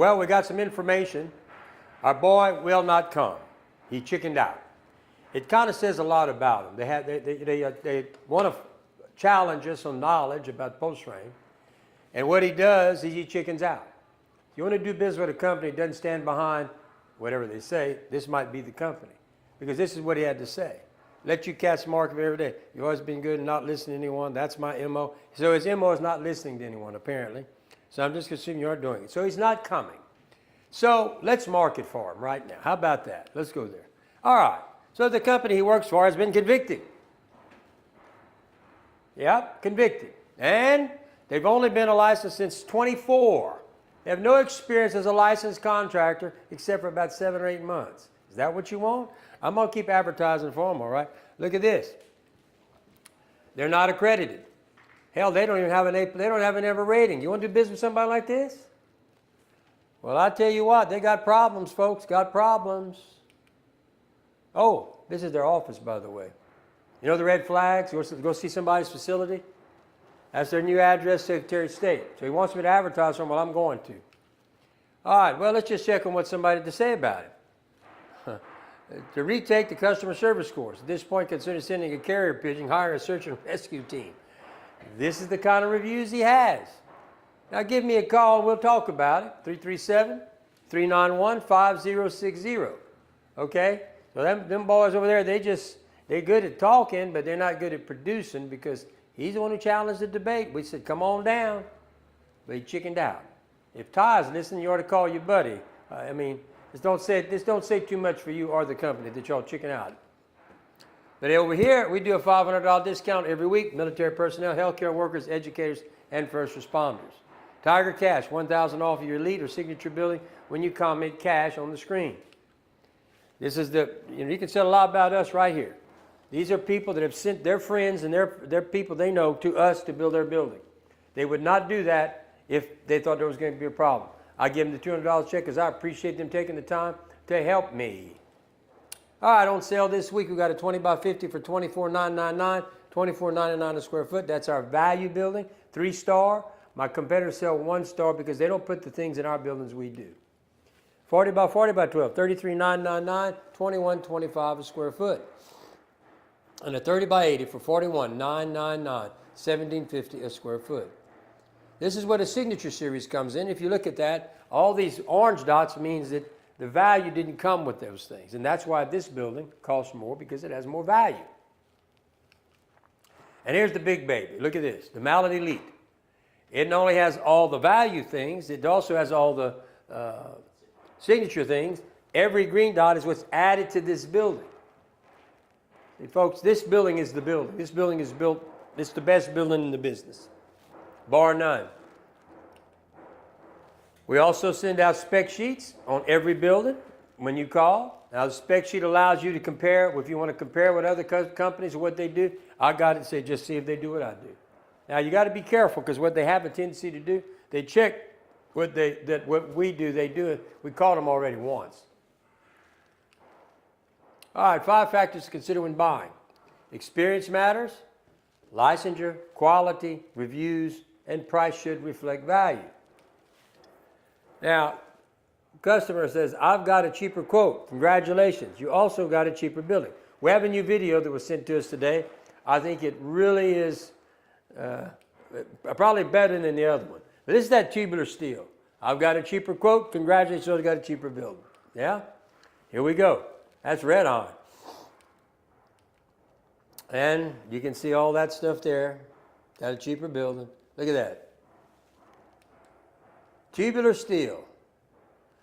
Well, we got some information. Our boy will not come. He chickened out. It kind of says a lot about him. They want to challenge us on knowledge about post-frame. And what he does is he chickens out. If you want to do business with a company that doesn't stand behind whatever they say, this might be the company. Because this is what he had to say. Let you cats market every day. You've always been good and not listening to anyone. That's my MO. So his MO is not listening to anyone, apparently. So I'm just assuming you aren't doing it. So he's not coming. So let's market for him right now. How about that? Let's go there. All right. So the company he works for has been convicted. Yep, convicted. And they've only been a license since 24. They have no experience as a licensed contractor except for about 7 or 8 months. Is that what you want? I'm going to keep advertising for them, all right? Look at this. They're not accredited. Hell, they don't even have an ever rating. You want to do business with somebody like this? Well, I tell you what, they got problems, folks, got problems. Oh, this is their office, by the way. You know the red flags? You want to go see somebody's facility? That's their new address, Secretary of State. So he wants me to advertise for him. Well, I'm going to. All right, well, let's just check on what somebody had to say about it. To retake the customer service course. At this point, consider sending a carrier pigeon, hire a search and rescue team. This is the kind of reviews he has. Now give me a call and we'll talk about it. 337-391-5060. Okay? So them boys over there, they're good at talking, but they're not good at producing because he's the one who challenged the debate. We said, come on down. But he chickened out. If Ty's listening, you ought to call your buddy. This don't say too much for you or the company that y'all chicken out. But over here, we do a $500 discount every week. Military personnel, healthcare workers, educators, and first responders. Tiger Cash, $1,000 off of your elite or signature building when you comment cash on the screen. This is you can say a lot about us right here. These are people that have sent their friends and their people they know to us to build their building. They would not do that if they thought there was going to be a problem. I give them the $200 check because I appreciate them taking the time to help me. All right, on sale this week, we got a 20 by 50 for $24,999, $24.99 a square foot. That's our value building, 3-star. My competitors sell 1-star because they don't put the things in our buildings we do. 40 by 40 by 12, $33,999, $21.25 a square foot. And a 30 by 80 for $41,999, $17.50 a square foot. This is what a signature series comes in. If you look at that, all these orange dots means that the value didn't come with those things. And that's why this building costs more, because it has more value. And here's the big baby. Look at this, the Mallet Elite. It not only has all the value things, it also has all the signature things. Every green dot is what's added to this building. And folks, this building is the building. This building is built, it's the best building in the business, bar none. We also send out spec sheets on every building when you call. Now the spec sheet allows you to compare, if you want to compare what other companies or what they do, I got it, say just see if they do what I do. Now you got to be careful because what they have a tendency to do, they check what we do, they do it. We called them already once. All right, 5 factors to consider when buying. Experience matters, licensure, quality, reviews, and price should reflect value. Now, customer says, I've got a cheaper quote. Congratulations, you also got a cheaper building. We have a new video that was sent to us today. I think it really is probably better than the other one. But this is that tubular steel. I've got a cheaper quote. Congratulations, I've got a cheaper building. Yeah? Here we go. That's red on. And you can see all that stuff there. Got a cheaper building. Look at that. Tubular steel.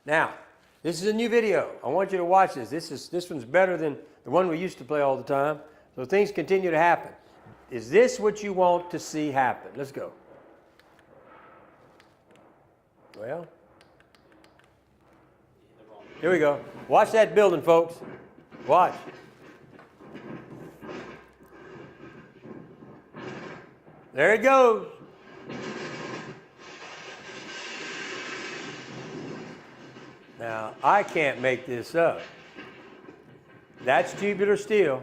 Now, this is a new video. I want you to watch this. This one's better than the one we used to play all the time. So things continue to happen. Is this what you want to see happen? Let's go. Well, here we go. Watch that building, folks. Watch. There it goes. Now, I can't make this up. That's tubular steel.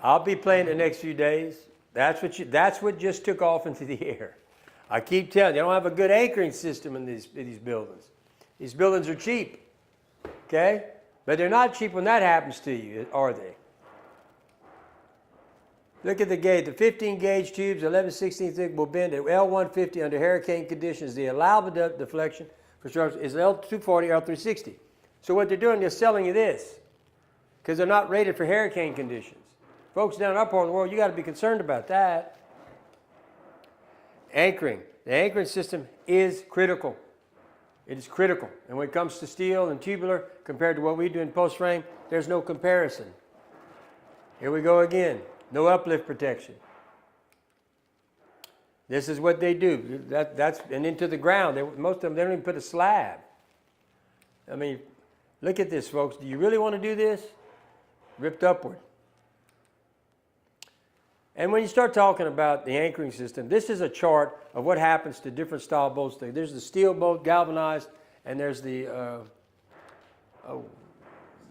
I'll be playing the next few days. That's what just took off into the air. I keep telling you, they don't have a good anchoring system in these buildings. These buildings are cheap, okay? But they're not cheap when that happens to you, are they? Look at the gauge. The 15 gauge tubes, 11/16 thick, will bend at L150 under hurricane conditions. The allowable deflection for structures is L240 or L360. So what they're doing, they're selling you this because they're not rated for hurricane conditions. Folks down in our part of the world, you got to be concerned about that. Anchoring. The anchoring system is critical. It is critical. And when it comes to steel and tubular, compared to what we do in post frame, there's no comparison. Here we go again. No uplift protection. This is what they do. And into the ground. Most of them, they don't even put a slab. I mean, look at this, folks. Do you really want to do this? Ripped upward. And when you start talking about the anchoring system, this is a chart of what happens to different style boats. There's the steel boat, galvanized, and there's the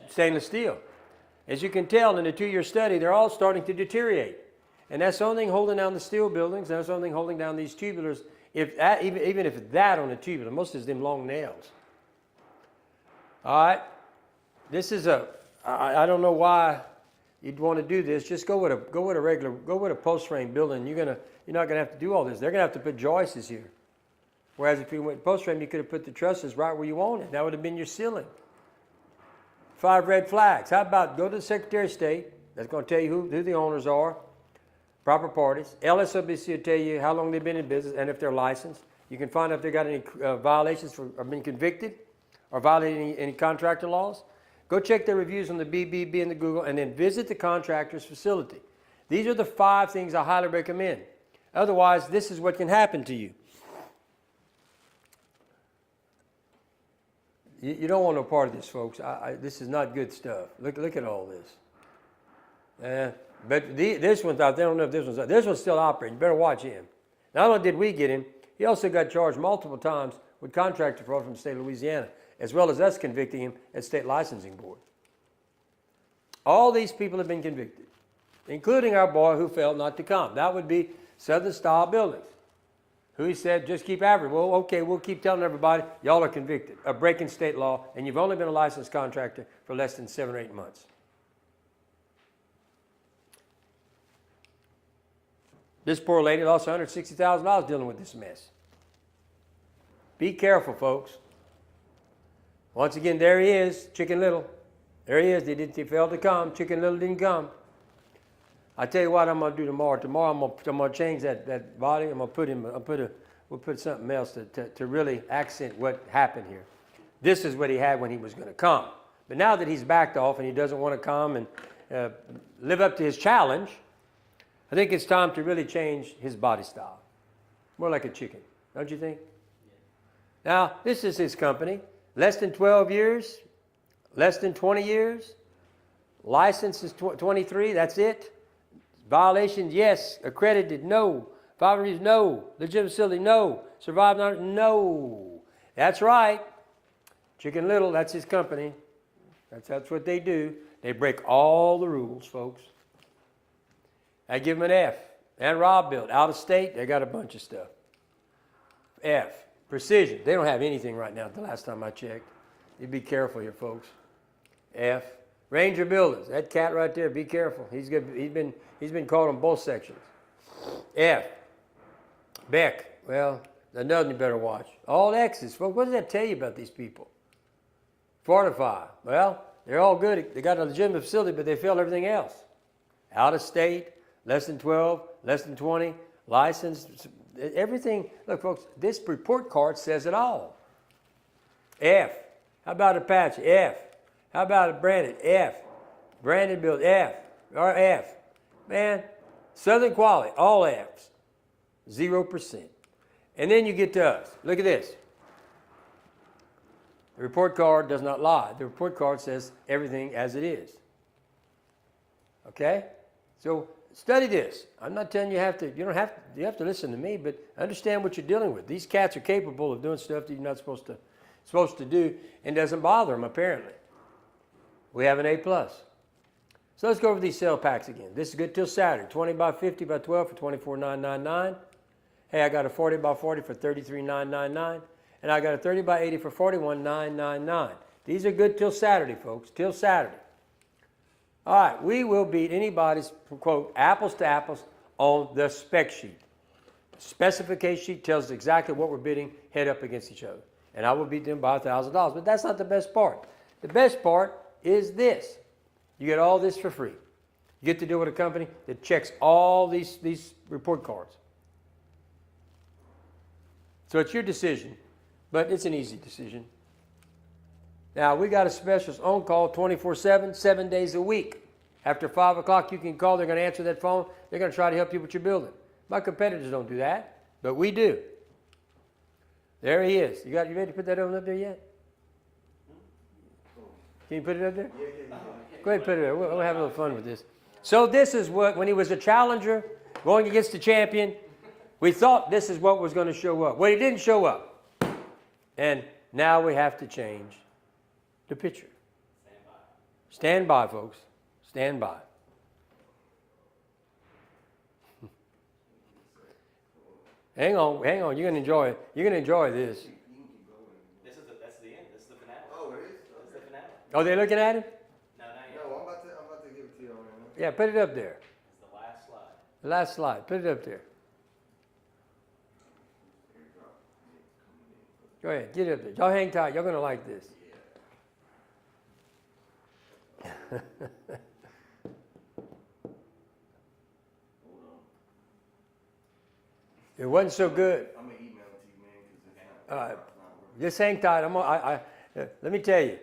stainless steel. As you can tell in the 2-year study, they're all starting to deteriorate. And that's the only thing holding down the steel buildings, and that's the only thing holding down these tubulars, even if it's that on a tubular. Most of them long nails. All right? This is I don't know why you'd want to do this. Just go with a post frame building. You're not gonna have to do all this. They're gonna have to put joists here. Whereas if you went post frame, you could have put the trusses right where you wanted. That would have been your ceiling. 5 red flags. How about go to the Secretary of State? That's going to tell you who the owners are, proper parties. LSOBC will tell you how long they've been in business and if they're licensed. You can find out if they got any violations or been convicted or violating any contractor laws. Go check their reviews on the BBB and the Google, and then visit the contractor's facility. These are the 5 things I highly recommend. Otherwise, this is what can happen to you. You don't want no part of this, folks. This is not good stuff. Look at all this. But this one's out there. I don't know if this one's still operating. You better watch him. Not only did we get him, he also got charged multiple times with contractor fraud from the state of Louisiana, as well as us convicting him at State Licensing Board. All these people have been convicted, including our boy who failed not to come. That would be Southern Style Buildings, who he said, just keep averaging. Well, okay, we'll keep telling everybody, y'all are convicted of breaking state law, and you've only been a licensed contractor for less than 7 or 8 months. This poor lady lost $160,000 dealing with this mess. Be careful, folks. Once again, there he is, Chicken Little. There he is. He failed to come. Chicken Little didn't come. I tell you what I'm going to do tomorrow. Tomorrow I'm going to change that body. I'm going to we'll put something else to really accent what happened here. This is what he had when he was going to come. But now that he's backed off and he doesn't want to come and live up to his challenge, I think it's time to really change his body style. More like a chicken, don't you think? Yeah. Now, this is his company. Less than 12 years, less than 20 years. License is 23, that's it. Violations, yes. Accredited, no. 5 years, no. Legitimate facility, no. Survived, no. That's right. Chicken Little, that's his company. That's what they do. They break all the rules, folks. I give them an F. And Rob built out of state, they got a bunch of stuff. F. Precision. They don't have anything right now the last time I checked. You be careful here, folks. F. Ranger Builders. That cat right there, be careful. He's been caught on both sections. F. Beck. Well, another you better watch. All X's. Folks, what does that tell you about these people? Fortify. Well, they're all good. They got a legitimate facility, but they failed everything else. Out of state, less than 12, less than 20, licensed, everything. Look, folks, this report card says it all. F. How about Apache? F. How about a branded? F. Branded build? F. Or F. Man, Southern Quality, all Fs. 0%. And then you get to us. Look at this. The report card does not lie. The report card says everything as it is. Okay? So study this. I'm not telling you you have to listen to me, but understand what you're dealing with. These cats are capable of doing stuff that you're not supposed to do, and doesn't bother them apparently. We have an A+. So let's go over these sale packs again. This is good till Saturday. 20 by 50 by 12 for $24,999. Hey, I got a 40 by 40 for $33,999, and I got a 30 by 80 for $41,999. These are good till Saturday, folks, till Saturday. All right, we will beat anybody's, quote, apples to apples on the spec sheet. The specification sheet tells us exactly what we're bidding head up against each other. And I will beat them by $1,000. But that's not the best part. The best part is this. You get all this for free. You get to deal with a company that checks all these report cards. So it's your decision, but it's an easy decision. Now, we got a specialist on call 24/7, 7 days a week. After 5 o'clock, you can call. They're going to answer that phone. They're going to try to help you with your building. My competitors don't do that, but we do. There he is. You ready to put that on up there yet? Can you put it up there? Yeah. Go ahead and put it there. We'll have a little fun with this. So this is what, when he was a challenger, going against the champion, we thought this is what was going to show up. Well, he didn't show up. And now we have to change the picture. Stand by, folks. Stand by. Hang on. You're going to enjoy it. You're going to enjoy this. That's the end. This is the finale. Oh, it is? This is the finale. Oh, they're looking at it? No, not yet. No, I'm about to give it to you on there. Yeah, put it up there. It's the last slide. The last slide. Put it up there. Go ahead. Get it up there. Y'all hang tight. Y'all going to like this. It wasn't so good. I'm going to email it to you, man, because it's not working. Just hang tight. Let me tell you,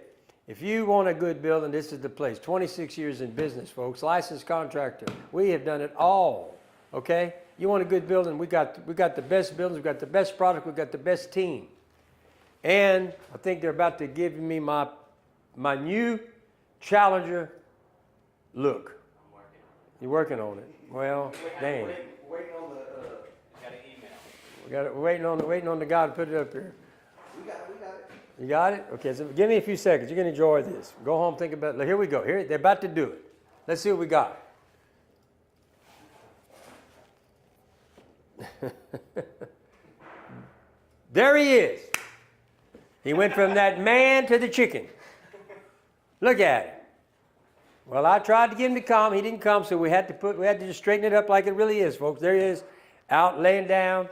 if you want a good building, this is the place. 26 years in business, folks. Licensed contractor. We have done it all. Okay? You want a good building? We got the best buildings. We got the best product. We got the best team. And I think they're about to give me my new Challenger look. I'm working. You're working on it. Well, dang. Waiting on the, Got an email. We're waiting on the guy to put it up here. we got it. You got it? Okay, so give me a few seconds. You're going to enjoy this. Go home, think about it. Here we go. Here, they're about to do it. Let's see what we got. There he is. He went from that man to the chicken. Look at it. Well, I tried to get him to come. He didn't come, so we had to just straighten it up like it really is, folks. There he is, out laying down.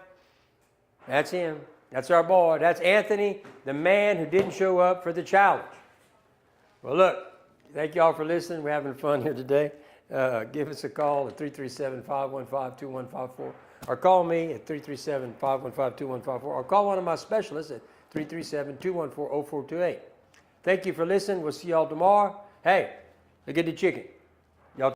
That's him. That's our boy. That's Anthony, the man who didn't show up for the challenge. Well, look, thank you all for listening. We're having fun here today. Give us a call at 337-515-2154, or call me at 337-515-2154, or call one of my specialists at 337-214-0428. Thank you for listening. We'll see y'all tomorrow. Hey, look at the chicken. Y'all.